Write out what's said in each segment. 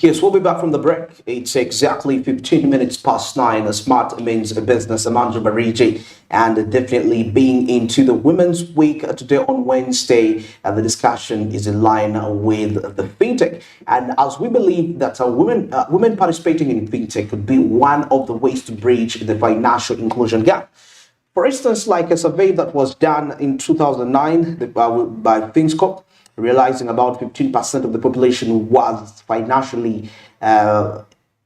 Yes, we'll be back from the break. It's exactly 15 minutes past 9. Smart means business. I'm Andrew Barigi, and definitely being into the Women's Week today on Wednesday. The discussion is in line with the fintech, and as we believe that women participating in fintech could be one of the ways to bridge the financial inclusion gap. For instance, like a survey that was done in 2009 by FinScope, realizing about 15% of the population was financially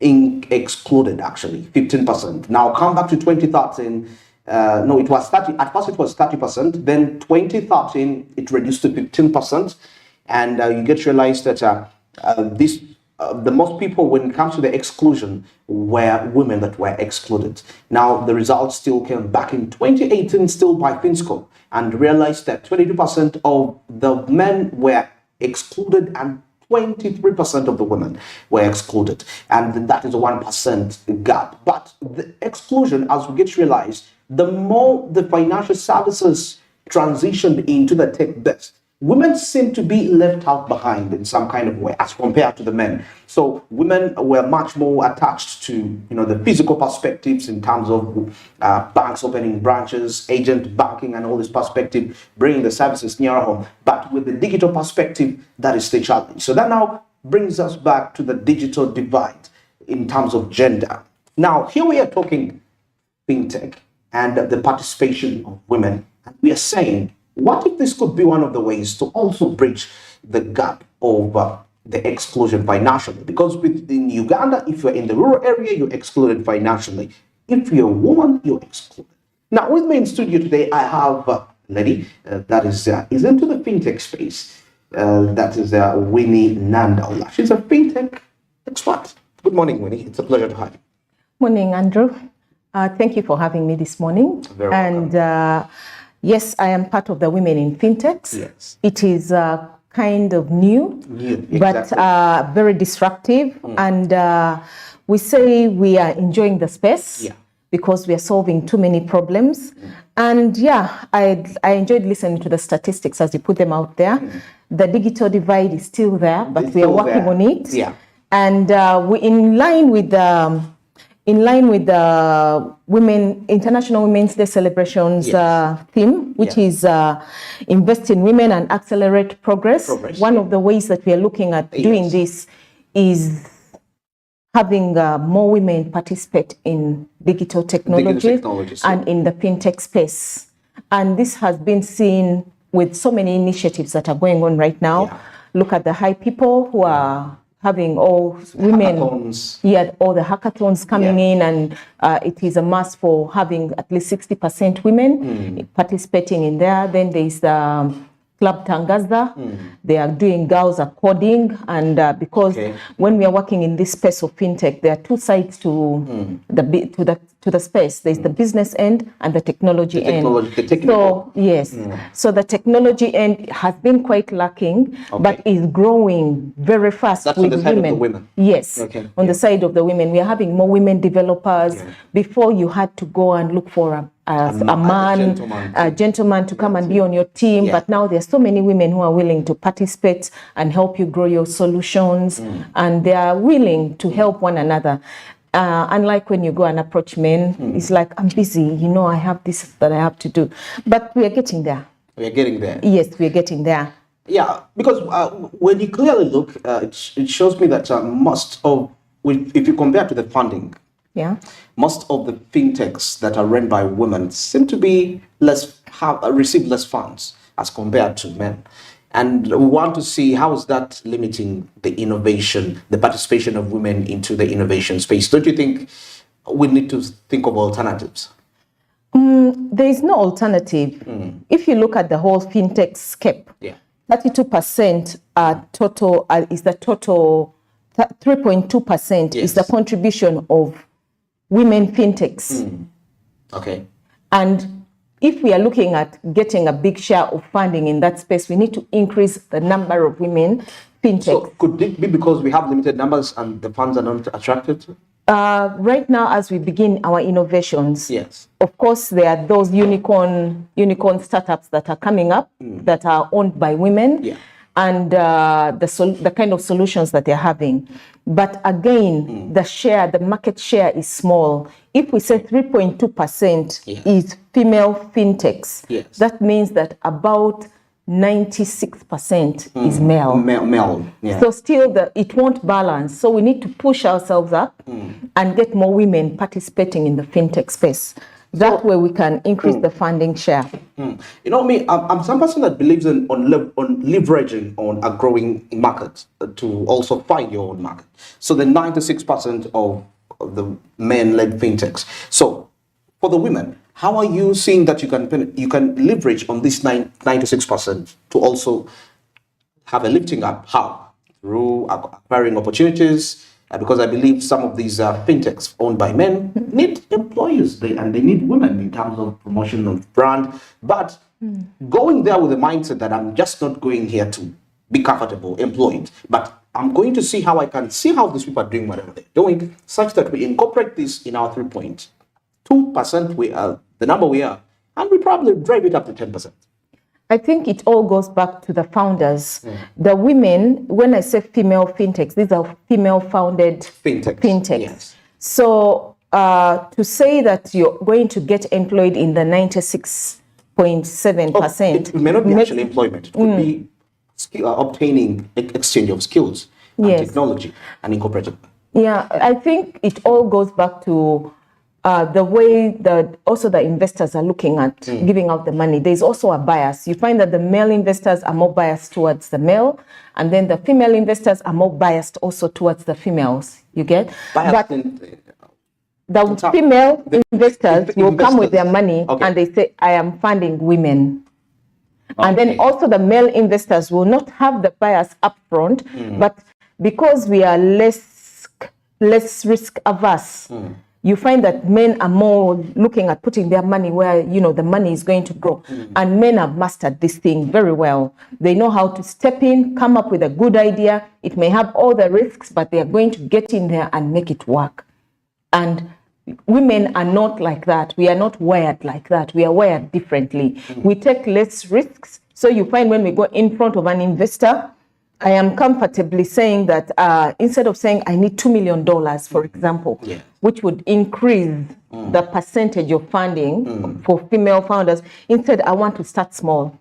excluded, actually, 15%. Now come back to 2013, no, it was 30, at first it was 30%, then 2013, it reduced to 15%, and you get to realize that the most people, when it comes to the exclusion, were women that were excluded. Now, the results still came back in 2018, still by FinScope, and realized that 22% of the men were excluded and 23% of the women were excluded. And that is a 1% gap. But the exclusion, as we get to realize, the more the financial services transitioned into the tech-based, women seem to be left out behind in some kind of way as compared to the men. So women were much more attached to, the physical perspectives in terms of banks opening branches, agent banking, and all this perspective, bringing the services nearer home. But with the digital perspective, that is the challenge. So that now brings us back to the digital divide in terms of gender. Now, here we are talking fintech and the participation of women. And we are saying, what if this could be one of the ways to also bridge the gap of the exclusion financially? Because in Uganda, if you're in the rural area, you're excluded financially. If you're a woman, you're excluded. Now, with me in studio today, I have a lady that is into the fintech space. That is Winnie Nandaula. She's a fintech expert. Good morning, Winnie. It's a pleasure to have you. Morning, Andrew. Thank you for having me this morning. Very welcome. Yes, I am part of the Women in Fintechs. Yes. It is kind of new, exactly. But very disruptive. And we say we are enjoying the space because we are solving too many problems. And I enjoyed listening to the statistics as you put them out there. The digital divide is still there, but we are working on it. Yeah. And we in line with the International Women's Day celebrations theme, which is invest in women and accelerate progress. One of the ways that we are looking at doing this is having more women participate in digital technologies and in the fintech space. And this has been seen with so many initiatives that are going on right now. Yeah. Look at the high people who are having all women, all the hackathons coming in, and it is a must for having at least 60% women participating in there. Then there is Club Tangaza. They are doing girls are coding, and because when we are working in this space of fintech, there are two sides to the space. There's the business end and the technology end. So yes, so the technology end has been quite lacking, but is growing very fast. That's with on the side women. Of the women. Yes, on the side of the women, we are having more women developers. Before you had to go and look for a gentleman to come and be on your team, but now there's so many women who are willing to participate and help you grow your solutions, and they are willing to help one another. Unlike when you go and approach men, it's like, I'm busy, I have this that I have to do. But we are getting there. We are getting there. Yes, we are getting there. Yeah, because when you clearly look, it shows me that if you compare to the funding, most of the fintechs that are run by women seem to be receive less funds as compared to men. And we want to see how is that limiting the innovation, the participation of women into the innovation space. Don't you think we need to think of alternatives? There is no alternative. If you look at the whole fintech scape, 32% total is the total, 3.2% is the contribution of women fintechs. Okay. And if we are looking at getting a big share of funding in that space, we need to increase the number of women fintechs. So could it be because we have limited numbers and the funds are not attracted? Right now, as we begin our innovations, of course, there are those unicorn startups that are coming up that are owned by women. and the kind of solutions that they're having. But again, the market share is small. If we say 3.2% is female fintechs, that means that about 96% is male. Male, yeah. So still, it won't balance. So we need to push ourselves up and get more women participating in the fintech space. That way we can increase the funding share. You know me, I'm some person that believes on leveraging on a growing market to also find your own market. So the 96% of the men-led fintechs. So for the women, how are you seeing that you can leverage on this 96% to also have a lifting up? How? Through acquiring opportunities, because I believe some of these fintechs owned by men need employees, they need women in terms of promotion of brand. But going there with the mindset that I'm just not going here to be comfortable, employed, but I'm going to see how I can see how these people are doing whatever they're doing, such that we incorporate this in our 3.2%, we are the number we are, and we probably drive it up to 10%. I think it all goes back to the founders. The women, when I say female fintechs, these are female-founded fintechs. Yes. So to say that you're going to get employed in the 96.7%. It may not be actually employment. It could be obtaining exchange of skills and technology and incorporating. Yeah, I think it all goes back to the way that also the investors are looking at giving out the money. There's also a bias. You find that the male investors are more biased towards the male, and then the female investors are more biased also towards the females. You get? But the female investors will come with their money and they say, I am funding women. And then also the male investors will not have the bias up front, but because we are less risk averse, you find that men are more looking at putting their money where, the money is going to grow. And men have mastered this thing very well. They know how to step in, come up with a good idea. It may have all the risks, but they are going to get in there and make it work. And women are not like that. We are not wired like that. We are wired differently. We take less risks. So you find when we go in front of an investor, I am comfortably saying that instead of saying I need $2 million, for example, which would increase the percentage of funding for female founders, instead I want to start small.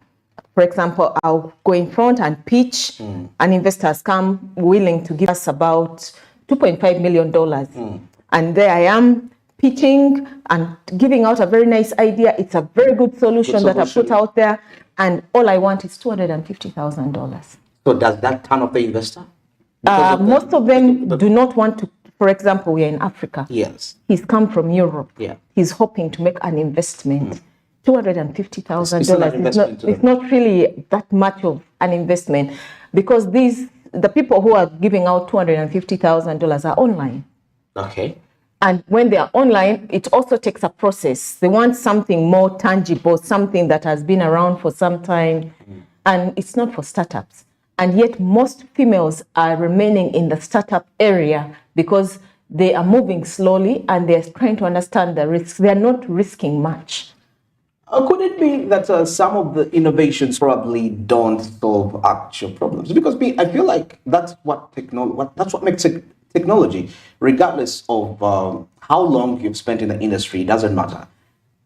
For example, I'll go in front and pitch, and investors come willing to give us about $2.5 million. And there I am pitching and giving out a very nice idea. It's a very good solution that I put out there, and all I want is $250,000. So does that turn off the investor? Most of them do not want to. For example, we are in Africa. Yes. He's come from Europe. Yeah. He's hoping to make an investment. $250,000. It's not really that much of an investment, because the people who are giving out $250,000 are online. Okay. And when they are online, it also takes a process. They want something more tangible, something that has been around for some time, and it's not for startups. And yet most females are remaining in the startup area because they are moving slowly and they're trying to understand the risks. They're not risking much. Could it be that some of the innovations probably don't solve actual problems? Because I feel like that's what makes technology, regardless of how long you've spent in the industry, doesn't matter.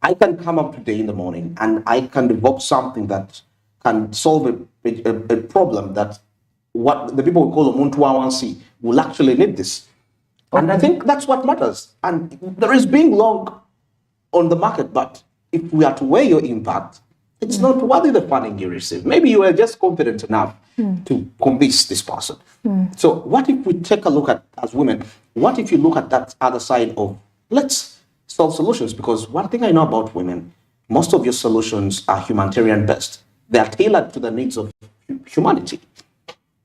I can come up today in the morning and I can develop something that can solve a problem that what the people we call Umuntu 1C will actually need this. And I think that's what matters. And there is being long on the market, but if we are to weigh your impact, it's not worthy the funding you receive. Maybe you are just confident enough to convince this person. So what if we take a look at, as women, what if you look at that other side of, let's solve solutions? Because one thing I know about women, most of your solutions are humanitarian based. They are tailored to the needs of humanity.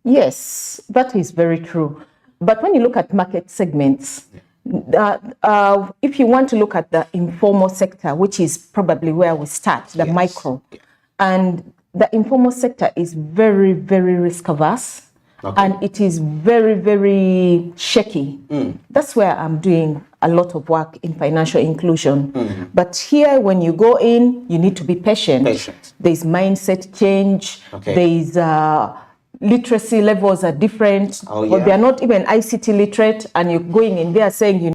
Yes, that is very true. But when you look at market segments, if you want to look at the informal sector, which is probably where we start, the micro, and the informal sector is very, very risk averse, and it is very, very shaky. That's where I'm doing a lot of work in financial inclusion. But here, when you go in, you need to be patient. There's mindset change. There's literacy levels are different, Oh, or yeah. they are not even ICT literate, and you're going in there saying,